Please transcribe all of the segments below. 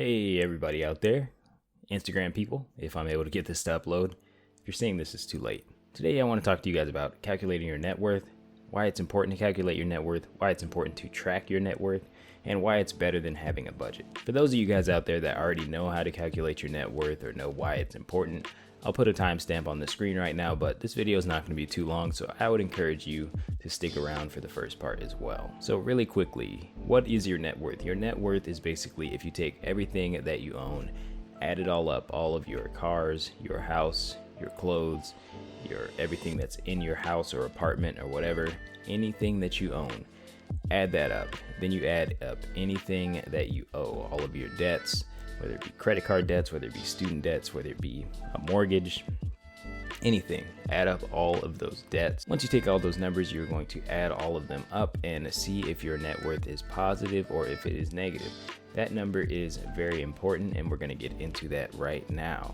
Hey everybody out there, Instagram people, if I'm able to get this to upload. If you're seeing this, it's too late. Today I want to talk to you guys about calculating your net worth, why it's important to calculate your net worth, why it's important to track your net worth, and why it's better than having a budget. For those of you guys out there that already know how to calculate your net worth or know why it's important, I'll put a timestamp on the screen right now, but this video is not going to be too long, so I would encourage you to stick around for the first part as well. So really quickly, what is your net worth? Your net worth is basically if you take everything that you own, add it all up, all of your cars, your house, your clothes, your everything that's in your house or apartment or whatever, anything that you own, add that up. Then you add up anything that you owe, all of your debts, whether it be credit card debts, whether it be student debts, whether it be a mortgage, anything. Add up all of those debts. Once you take all those numbers, you're going to add all of them up and see if your net worth is positive or if it is negative. That number is very important, and we're going to get into that right now.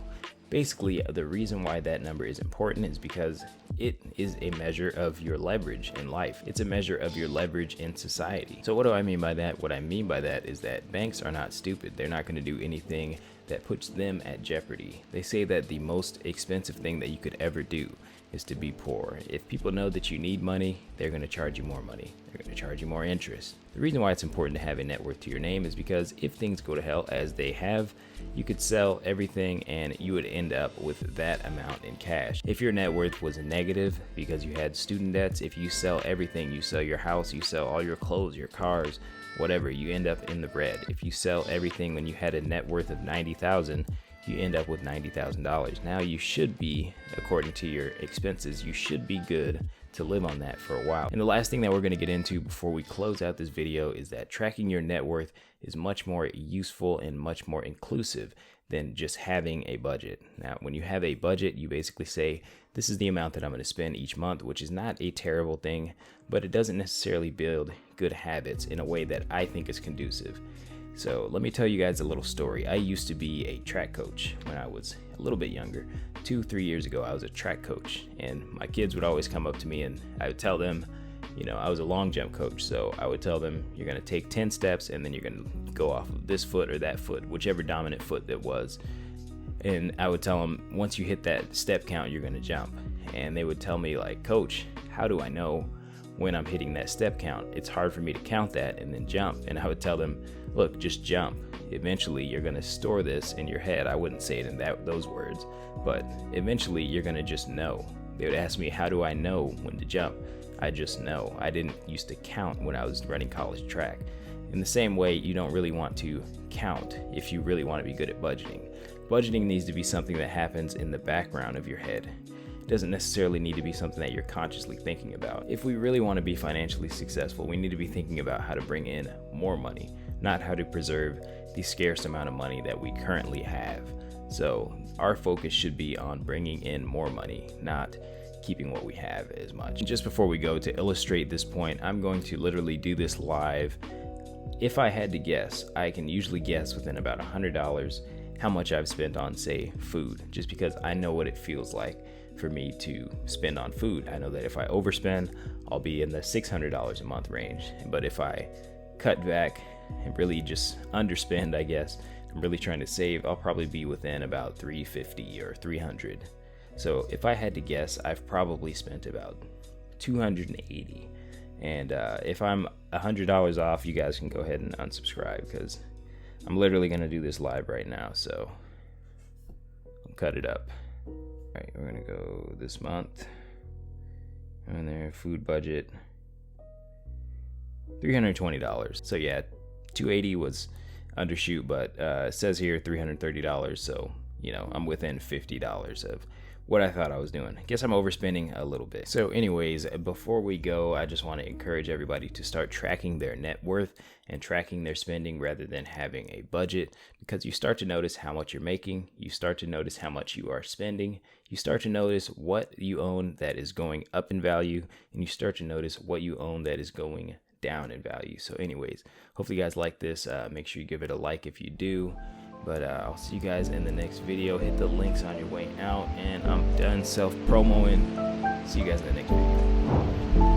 Basically, the reason why that number is important is because it is a measure of your leverage in life. It's a measure of your leverage in society. So what do I mean by that? What I mean by that is that banks are not stupid. They're not going to do anything that puts them at jeopardy. They say that the most expensive thing that you could ever do is to be poor. If people know that you need money, they're going to charge you more money. They're going to charge you more interest. The reason why it's important to have a net worth to your name is because if things go to hell as they have, you could sell everything and you would end up with that amount in cash. If your net worth was negative because you had student debts, if you sell everything, you sell your house, you sell all your clothes, your cars, whatever, you end up in the red. If you sell everything when you had a net worth of $90,000, you end up with $90,000. Now you should be, according to your expenses, you should be good to live on that for a while. And the last thing that we're going to get into before we close out this video is that tracking your net worth is much more useful and much more inclusive than just having a budget. Now, when you have a budget, you basically say, this is the amount that I'm going to spend each month, which is not a terrible thing, but it doesn't necessarily build good habits in a way that I think is conducive. So let me tell you guys a little story. I used to be a track coach when I was a little bit younger. 2-3 years ago, I was a track coach, and my kids would always come up to me and I would tell them, you know, I was a long jump coach. So I would tell them, you're going to take 10 steps and then you're going to go off of this foot or that foot, whichever dominant foot that was. And I would tell them, once you hit that step count, you're going to jump. And they would tell me, like, coach, how do I know when I'm hitting that step count? It's hard for me to count that and then jump. And I would tell them, look, just jump. Eventually you're going to store this in your head. I wouldn't say it in those words, but eventually you're going to just know. They would ask me, how do I know when to jump? I just know. I didn't used to count when I was running college track. In the same way, you don't really want to count if you really want to be good at budgeting. Budgeting needs to be something that happens in the background of your head. It doesn't necessarily need to be something that you're consciously thinking about. If we really want to be financially successful, we need to be thinking about how to bring in more money, not how to preserve the scarce amount of money that we currently have. So our focus should be on bringing in more money, not keeping what we have as much. And just before we go, to illustrate this point, I'm going to literally do this live. If I had to guess, I can usually guess within about $100 how much I've spent on, say, food, just because I know what it feels like for me to spend on food. I know that if I overspend, I'll be in the $600 a month range. But if I cut back and really just underspend, I guess, I'm really trying to save, I'll probably be within about $350 or $300. So if I had to guess, I've probably spent about $280. And if I'm $100 off, you guys can go ahead and unsubscribe, because I'm literally going to do this live right now. So I'll cut it up. All right, we're going to go this month. And there, food budget, $320. So yeah, $280 was undershoot, but it says here $330. So, you know, I'm within $50 of what I thought I was doing. I guess I'm overspending a little bit. So anyways, before we go, I just want to encourage everybody to start tracking their net worth and tracking their spending rather than having a budget, because you start to notice how much you're making, you start to notice how much you are spending, you start to notice what you own that is going up in value, and you start to notice what you own that is going down in value. So anyways, hopefully you guys like this. Make sure you give it a like if you do. But I'll see you guys in the next video. Hit the links on your way out, and I'm done self-promoing. See you guys in the next video.